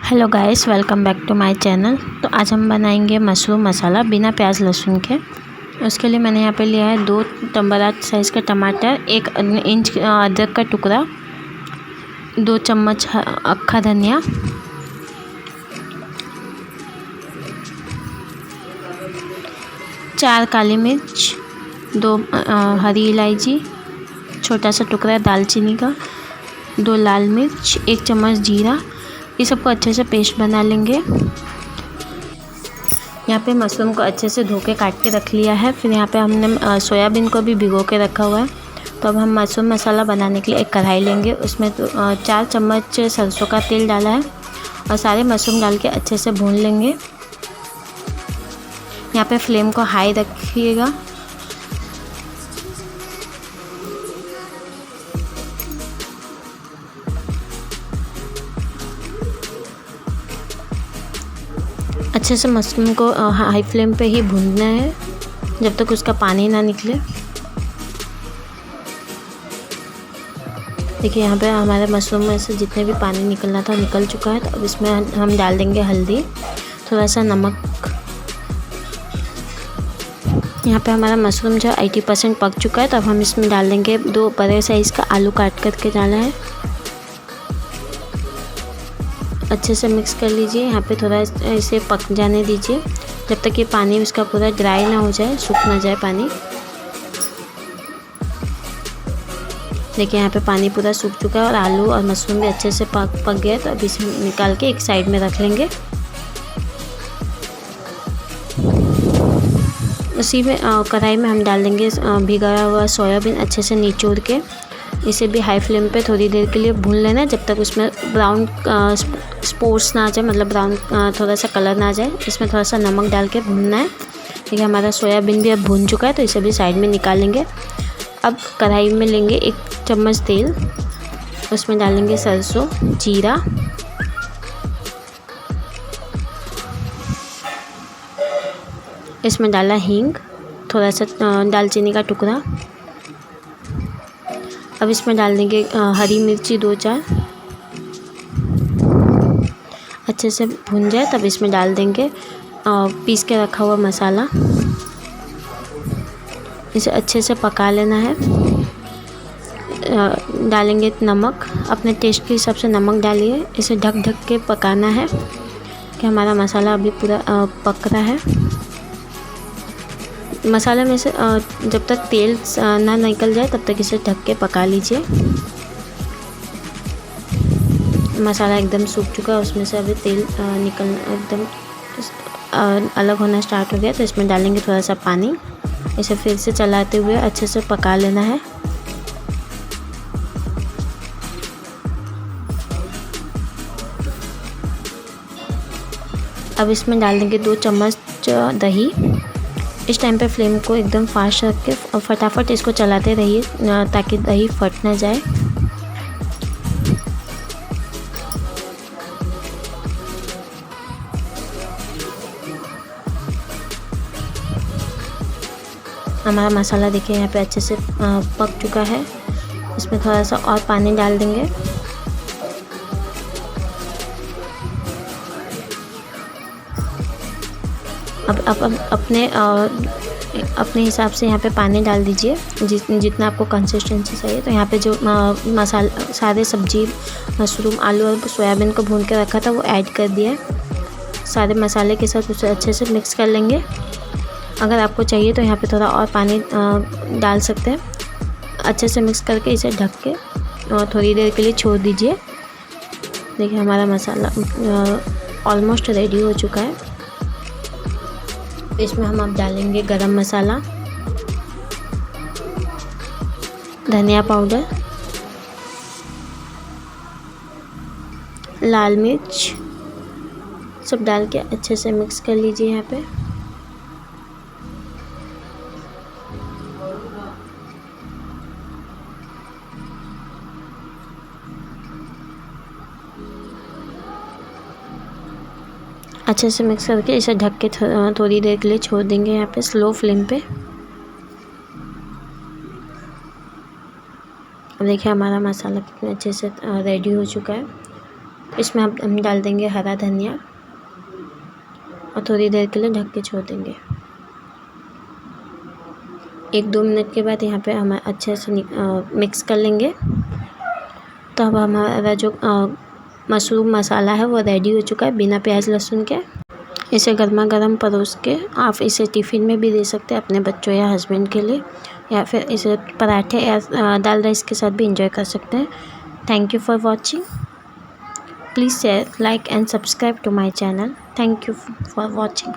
Hello guys, welcome back to my channel. तो आज हम बनाएंगे मशरूम मसाला बिना प्याज लहसुन के। उसके लिए मैंने यहाँ पे लिया है 2 बड़ा साइज़ का टमाटर, 1 इंच अदरक का टुकड़ा, 2 चम्मच अक्खा धनिया, चार काली मिर्च, 2 हरी इलायची, छोटा सा टुकड़ा दालचीनी का, 2 लाल मिर्च, 1 चम्मच जीरा। ये सबको अच्छे से पेस्ट बना लेंगे। यहाँ पे मशरूम को अच्छे से धो के काट के रख लिया है। फिर यहाँ पे हमने सोयाबीन को भी भिगो के रखा हुआ है। तो अब हम मशरूम मसाला बनाने के लिए एक कढ़ाई लेंगे। उसमें 4 चम्मच सरसों का तेल डाला है और सारे मशरूम डाल के अच्छे से भून लेंगे। यहाँ पे फ्लेम को हाई रखिएगा। अच्छे से मशरूम को हाई फ्लेम पे ही भूनना है जब तक उसका पानी ना निकले। देखिए यहाँ पे हमारे मशरूम में से जितने भी पानी निकलना था निकल चुका है। तो अब इसमें हम डाल देंगे हल्दी, थोड़ा सा नमक। यहाँ पे हमारा मशरूम जो 80% पक चुका है। तो अब हम इसमें डाल देंगे 2 बड़े साइज़ का आलू काट करके डाला है। अच्छे से मिक्स कर लीजिए। यहाँ पे थोड़ा इसे पक जाने दीजिए जब तक ये पानी उसका पूरा ड्राई ना हो जाए, सूख ना जाए पानी। देखिए यहाँ पे पानी पूरा सूख चुका है और आलू और मशरूम भी अच्छे से पक गए। तो अब इसे निकाल के एक साइड में रख लेंगे। उसी में कढ़ाई में हम डाल देंगे भिगा हुआ सोयाबीन, अच्छे से निचोड़ के। इसे भी हाई फ्लेम पे थोड़ी देर के लिए भून लेना है जब तक उसमें ब्राउन स्पोर्स ना आ जाए, मतलब ब्राउन थोड़ा सा कलर ना आ जाए। इसमें थोड़ा सा नमक डाल के भूनना है। देखिए हमारा सोयाबीन भी अब भून चुका है। तो इसे भी साइड में निकाल लेंगे। अब कढ़ाई में लेंगे 1 चम्मच तेल, उसमें डालेंगे सरसों, जीरा, इसमें डाला हींग, थोड़ा सा दालचीनी का टुकड़ा। अब इसमें डाल देंगे हरी मिर्ची 2-4। अच्छे से भुन जाए तब इसमें डाल देंगे पीस के रखा हुआ मसाला। इसे अच्छे से पका लेना है। डालेंगे नमक, अपने टेस्ट के हिसाब से नमक डालिए। इसे ढक के पकाना है कि हमारा मसाला अभी पूरा पक रहा है। मसाले में से जब तक तेल ना निकल जाए तब तक इसे ढक के पका लीजिए। मसाला एकदम सूख चुका है, उसमें से अभी तेल निकल एकदम अलग होना स्टार्ट हो गया। तो इसमें डालेंगे थोड़ा सा पानी। इसे फिर से चलाते हुए अच्छे से पका लेना है। अब इसमें डाल देंगे 2 चम्मच दही। इस टाइम पे फ्लेम को एकदम फास्ट रख के फटाफट इसको चलाते रहिए ताकि दही फट ना जाए। हमारा मसाला देखिए यहाँ पे अच्छे से पक चुका है। इसमें थोड़ा सा और पानी डाल देंगे। अब अपने हिसाब से यहाँ पे पानी डाल दीजिए जितना आपको कंसिस्टेंसी चाहिए। तो यहाँ पे जो मसाला सारे सब्जी मशरूम, आलू और सोयाबीन को भून के रखा था वो ऐड कर दिया है। सारे मसाले के साथ उसे अच्छे से मिक्स कर लेंगे। अगर आपको चाहिए तो यहाँ पे थोड़ा और पानी डाल सकते हैं। अच्छे से मिक्स करके इसे ढक के थोड़ी देर के लिए छोड़ दीजिए। देखिए हमारा मसाला ऑलमोस्ट रेडी हो चुका है। इसमें हम अब डालेंगे गरम मसाला, धनिया पाउडर, लाल मिर्च, सब डाल के अच्छे से मिक्स कर लीजिए। यहाँ पे अच्छे से मिक्स करके इसे ढक के थोड़ी देर के लिए छोड़ देंगे यहाँ पे स्लो फ्लेम पे। अब देखिए हमारा मसाला कितने अच्छे से रेडी हो चुका है। इसमें अब हम डाल देंगे हरा धनिया और थोड़ी देर के लिए ढक के छोड़ देंगे। 1-2 मिनट के बाद यहाँ पे हम अच्छे से मिक्स कर लेंगे। तो अब हमारा जो मशरूम मसाला है वो रेडी हो चुका है बिना प्याज लहसुन के। इसे गर्मा गर्म परोस के आप इसे टिफ़िन में भी दे सकते हैं अपने बच्चों या हस्बैंड के लिए, या फिर इसे पराठे या दाल राइस के साथ भी इंजॉय कर सकते हैं। Thank you for watching. Please share, like and subscribe to my channel. Thank you for watching.